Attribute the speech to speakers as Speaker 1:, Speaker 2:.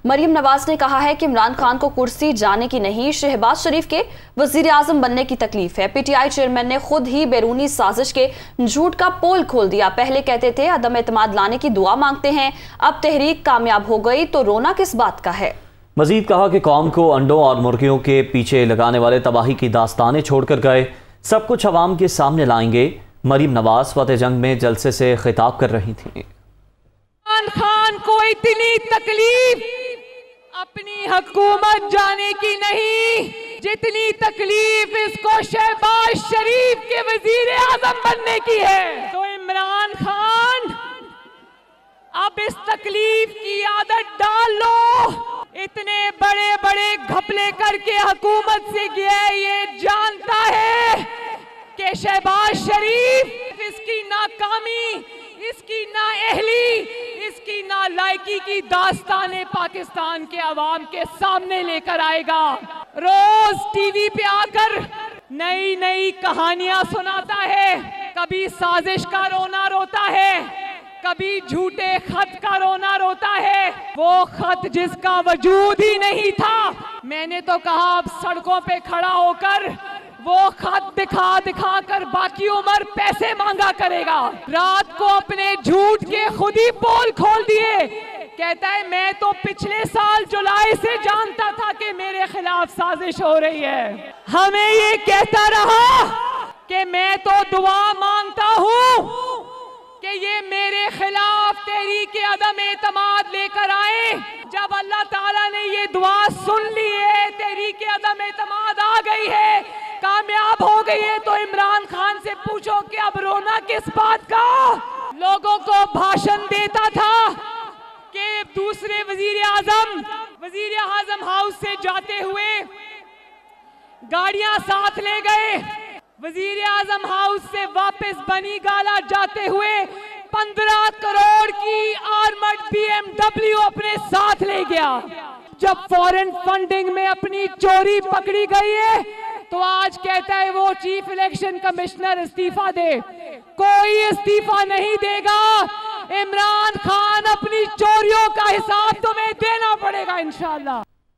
Speaker 1: मरियम नवाज ने कहा है कि इमरान खान को कुर्सी जाने की नहीं, शहबाज शरीफ के वजीर आजम बनने की तकलीफ है। पीटीआई चेयरमैन ने खुद ही बैरूनी साजिश के झूठ का पोल खोल दिया। पहले कहते थे अदम एतमाद लाने की दुआ मांगते हैं, अब तहरीक कामयाब हो गई तो रोना किस बात का है।
Speaker 2: मजीद कहा कि कौम को अंडों और मुर्गियों के पीछे लगाने वाले तबाही की दास्तानें छोड़कर गए, सब कुछ अवाम के सामने लाएंगे। मरियम नवाज फतेह जंग में जलसे से खिताब कर रही थी।
Speaker 3: इमरान खान को इतनी तकलीफ अपनी हुकूमत जाने की नहीं, जितनी तकलीफ इसको शहबाज शरीफ के वजीर आजम बनने की है। तो इमरान खान अब इस तकलीफ की आदत डाल लो। इतने बड़े बड़े घपले करके हुकूमत से गया, ये जानता है कि शहबाज शरीफ इसकी नाकामी, इसकी नाअहली, इसकी नालायकी की दास्तानें पाकिस्तान के अवाम के सामने लेकर आएगा। रोज टीवी पे आकर नई नई कहानियां सुनाता है, कभी साजिश का रोना रोता है, कभी झूठे खत का रोना रोता है। वो खत जिसका वजूद ही नहीं था, मैंने तो कहा अब सड़कों पे खड़ा होकर वो खत दिखा दिखा कर बाकी उम्र पैसे मांगा करेगा। रात को अपने झूठ के खुद ही पोल खोल दिए। कहता है मैं तो पिछले साल जुलाई से जानता था कि मेरे खिलाफ साजिश हो रही है। हमें ये कहता रहा कि मैं तो दुआ मांगता हूँ कि ये मेरे खिलाफ तहरीक अदम एतमाद लेकर आए। जब अल्लाह ताला ने ये दुआ सुन ली है, तहरीक अदम एतमाद आ गई है, कामयाब हो गई है, तो इमरान खान से पूछो कि अब रोना किस बात का। लोगों को भाषण देता था कि दूसरे वजीर आजम हाउस से जाते हुए गाड़ियां साथ ले गए, वजीर आजम हाउस से वापस बनी गाला जाते हुए 15 करोड़ की आर्मर्ड BMW अपने साथ ले गया। जब फॉरेन फंडिंग में अपनी चोरी पकड़ी गई है तो आज कहता है वो चीफ इलेक्शन कमिश्नर इस्तीफा दे। कोई इस्तीफा नहीं देगा। इमरान खान अपनी चोरियों का हिसाब तुम्हें देना पड़ेगा इंशाअल्लाह।